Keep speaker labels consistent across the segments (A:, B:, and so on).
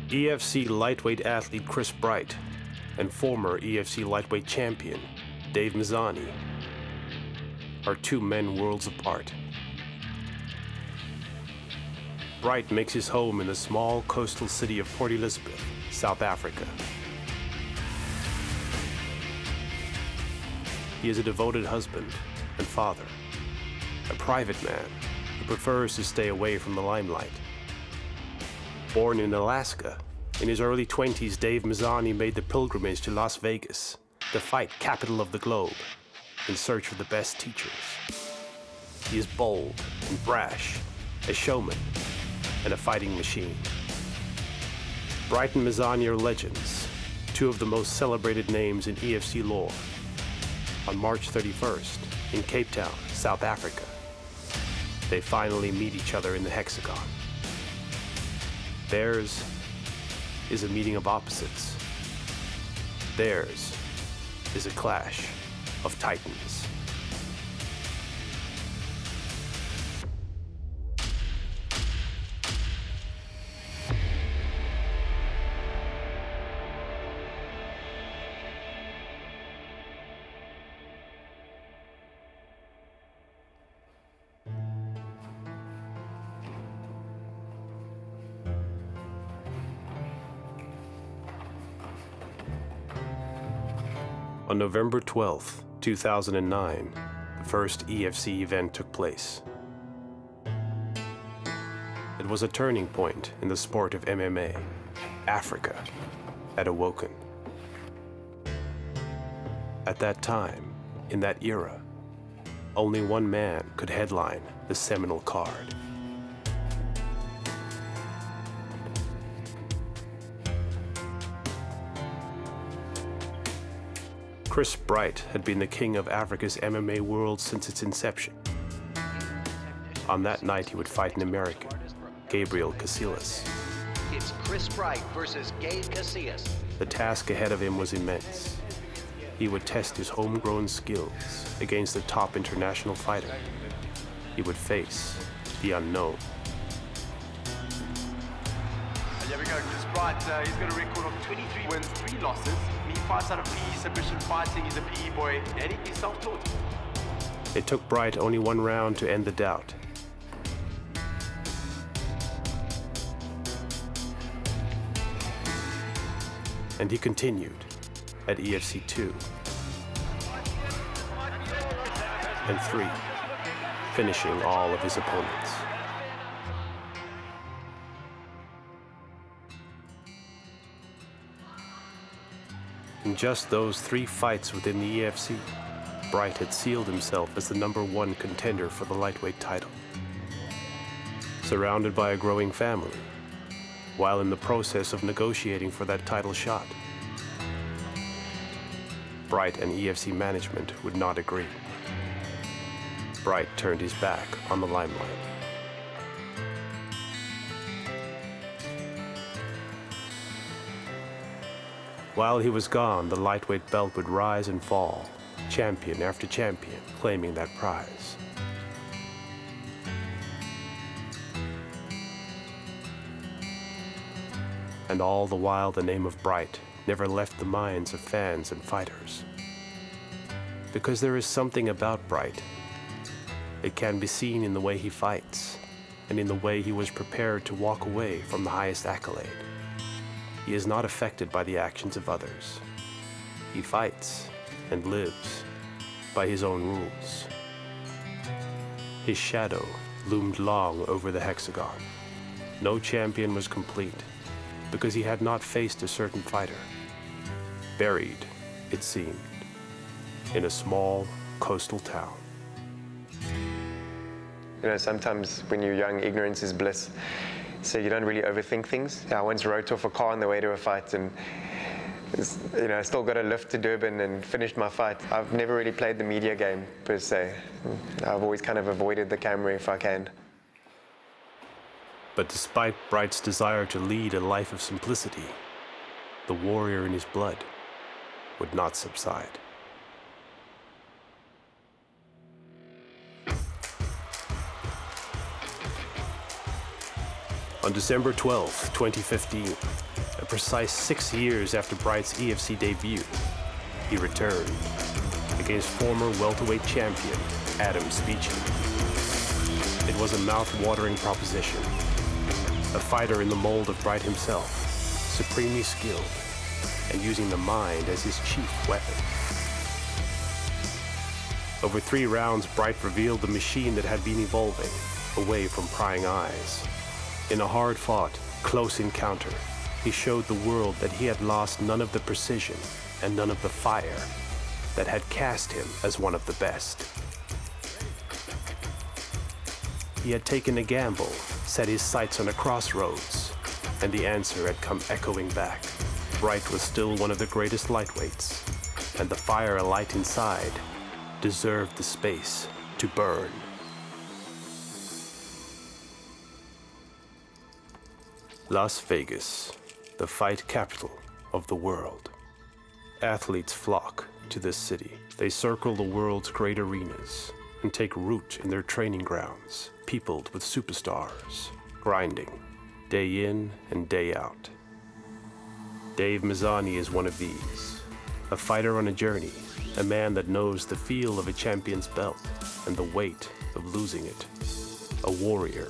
A: EFC lightweight athlete Chris Bright and former EFC lightweight champion Dave Mazany are two men worlds apart. Bright makes his home in the small coastal city of Port Elizabeth, South Africa. He is a devoted husband and father, a private man who prefers to stay away from the limelight. Born in Alaska, in his early 20s, Dave Mazany made the pilgrimage to Las Vegas, the fight capital of the globe, in search of the best teachers. He is bold and brash, a showman, and a fighting machine. Bright and Mazany are legends, two of the most celebrated names in EFC lore. On March 31st, in Cape Town, South Africa, they finally meet each other in the hexagon. Theirs is a meeting of opposites. Theirs is a clash of titans. On November 12, 2009, the first EFC event took place. It was a turning point in the sport of MMA. Africa had awoken. At that time, in that era, only one man could headline the seminal card. Chris Bright had been the king of Africa's MMA world since its inception. On that night, he would fight an American, Gabriel Casillas.
B: It's Chris Bright versus Gabe Casillas.
A: The task ahead of him was immense. He would test his homegrown skills against a top international fighter. He would face the unknown.
C: Here we go, Chris Bright, he's got a record of 23 wins, 3 losses. He fights out of PE submission fighting, he's a PE boy, and he's self-taught.
A: It took Bright only one round to end the doubt. And he continued at EFC 2 and 3, finishing all of his opponents. In just those 3 fights within the EFC, Bright had sealed himself as the #1 contender for the lightweight title. Surrounded by a growing family, while in the process of negotiating for that title shot, Bright and EFC management would not agree. Bright turned his back on the limelight. While he was gone, the lightweight belt would rise and fall, champion after champion claiming that prize. And all the while, the name of Bright never left the minds of fans and fighters. Because there is something about Bright. It can be seen in the way he fights, and in the way he was prepared to walk away from the highest accolade. He is not affected by the actions of others. He fights and lives by his own rules. His shadow loomed long over the hexagon. No champion was complete because he had not faced a certain fighter. Buried, it seemed, in a small coastal town.
D: You know, sometimes when you're young, ignorance is bliss. So you don't really overthink things. I once wrote off a car on the way to a fight and I still got a lift to Durban and finished my fight. I've never really played the media game per se. I've always kind of avoided the camera if I can.
A: But despite Bright's desire to lead a life of simplicity, the warrior in his blood would not subside. On December 12, 2015, a precise 6 years after Bright's EFC debut, he returned against former welterweight champion Adam Speechy. It was a mouth-watering proposition. A fighter in the mold of Bright himself, supremely skilled and using the mind as his chief weapon. Over 3 rounds, Bright revealed the machine that had been evolving away from prying eyes. In a hard-fought, close encounter, he showed the world that he had lost none of the precision and none of the fire that had cast him as one of the best. He had taken a gamble, set his sights on a crossroads, and the answer had come echoing back. Bright was still one of the greatest lightweights, and the fire alight inside deserved the space to burn. Las Vegas, the fight capital of the world. Athletes flock to this city. They circle the world's great arenas and take root in their training grounds, peopled with superstars, grinding day in and day out. Dave Mazany is one of these, a fighter on a journey, a man that knows the feel of a champion's belt and the weight of losing it, a warrior,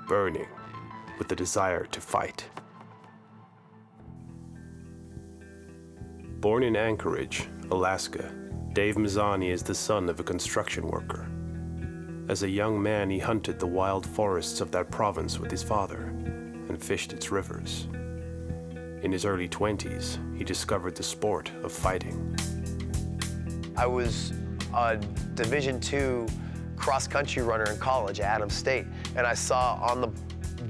A: burning with the desire to fight. Born in Anchorage, Alaska, Dave Mazany is the son of a construction worker. As a young man, he hunted the wild forests of that province with his father and fished its rivers. In his early 20s, he discovered the sport of fighting.
E: I was a Division II cross-country runner in college at Adams State, and I saw on the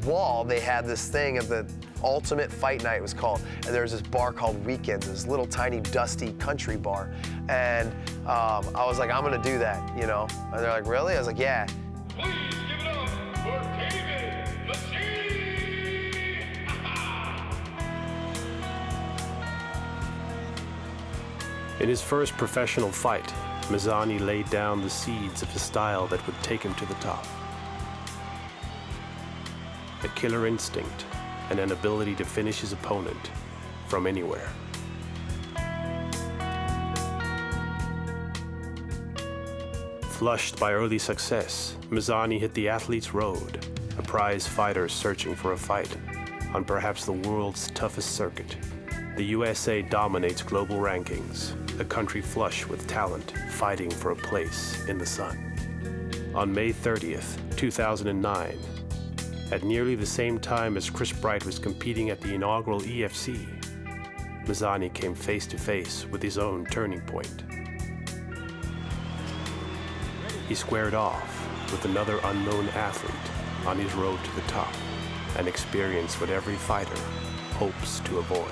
E: wall they had this thing of the Ultimate Fight Night, it was called, and there was this bar called Weekends, this little tiny dusty country bar, and I was like, I'm gonna do that, you know? And they're like, really? I was like, yeah.
F: Please give it up for David Mazany!
A: In his first professional fight, Mazany laid down the seeds of a style that would take him to the top. A killer instinct and an ability to finish his opponent from anywhere. Flushed by early success, Mazany hit the athlete's road, a prize fighter searching for a fight on perhaps the world's toughest circuit. The USA dominates global rankings, a country flush with talent fighting for a place in the sun. On May 30th, 2009, at nearly the same time as Chris Bright was competing at the inaugural EFC, Mazany came face to face with his own turning point. He squared off with another unknown athlete on his road to the top, an experience what every fighter hopes to avoid.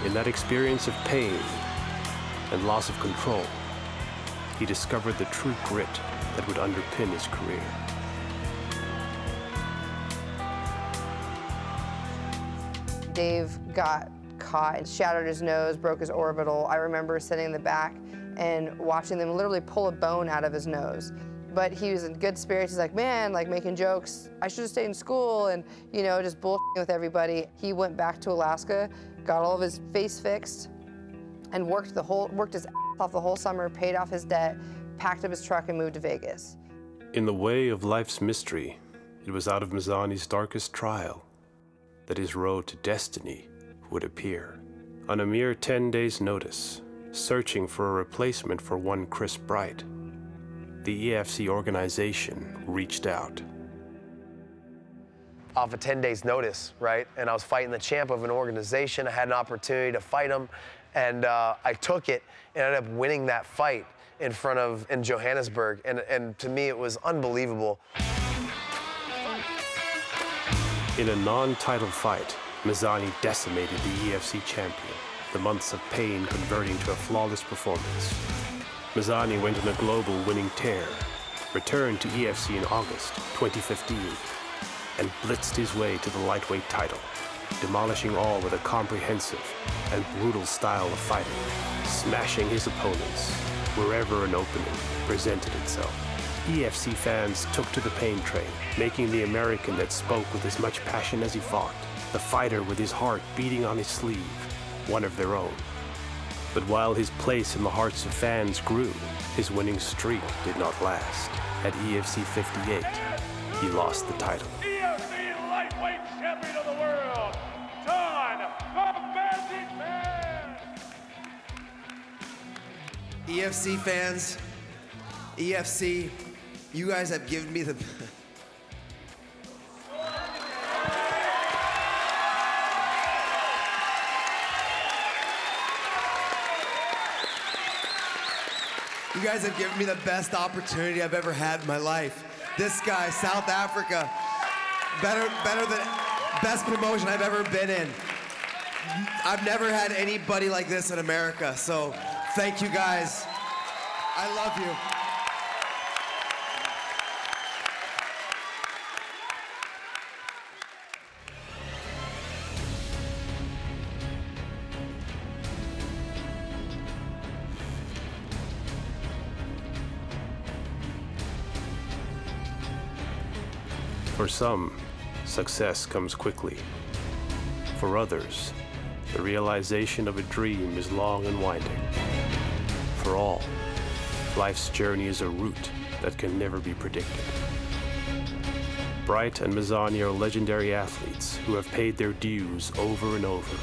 A: In that experience of pain and loss of control, he discovered the true grit that would underpin his career.
G: Dave got caught and shattered his nose, broke his orbital. I remember sitting in the back and watching them literally pull a bone out of his nose. But he was in good spirits. He's like, man, like making jokes. I should have stayed in school and, you know, just bullshitting with everybody. He went back to Alaska, got all of his face fixed, and worked his ass off the whole summer, paid off his debt, packed up his truck, and moved to Vegas.
A: In the way of life's mystery, it was out of Mazany's darkest trial that his road to destiny would appear. On a mere 10 days' notice, searching for a replacement for one Chris Bright, the EFC organization reached out.
E: Off of 10 days' notice, right? And I was fighting the champ of an organization. I had an opportunity to fight him, and I took it and ended up winning that fight in Johannesburg. And to me, it was unbelievable.
A: In a non-title fight, Mazany decimated the EFC champion, the months of pain converting to a flawless performance. Mazany went on a global winning tear, returned to EFC in August 2015, and blitzed his way to the lightweight title, demolishing all with a comprehensive and brutal style of fighting, smashing his opponents wherever an opening presented itself. EFC fans took to the pain train, making the American that spoke with as much passion as he fought, the fighter with his heart beating on his sleeve, one of their own. But while his place in the hearts of fans grew, his winning streak did not last. At EFC 58, he lost the title.
F: EFC lightweight champion of the world, John the Magic Man!
H: EFC fans, EFC, you guys have given me the... You guys have given me the best opportunity I've ever had in my life. This guy, South Africa, better than best promotion I've ever been in. I've never had anybody like this in America, so thank you guys. I love you.
A: For some, success comes quickly. For others, the realization of a dream is long and winding. For all, life's journey is a route that can never be predicted. Bright and Mazany are legendary athletes who have paid their dues over and over,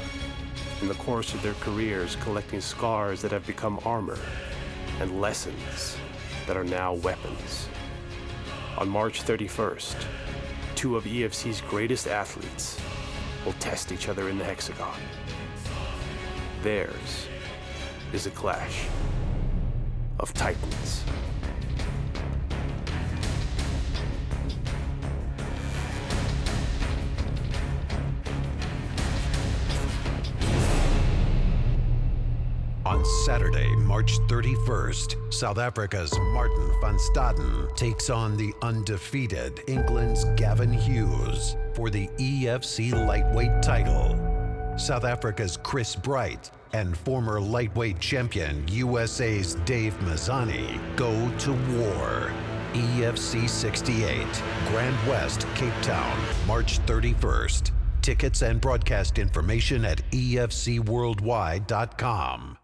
A: in the course of their careers collecting scars that have become armor and lessons that are now weapons. On March 31st, two of EFC's greatest athletes will test each other in the hexagon. Theirs is a clash of titans.
I: On Saturday, March 31st, South Africa's Martin van Staden takes on the undefeated England's Gavin Hughes for the EFC lightweight title. South Africa's Chris Bright and former lightweight champion USA's Dave Mazany go to war. EFC 68, Grand West, Cape Town, March 31st. Tickets and broadcast information at efcworldwide.com.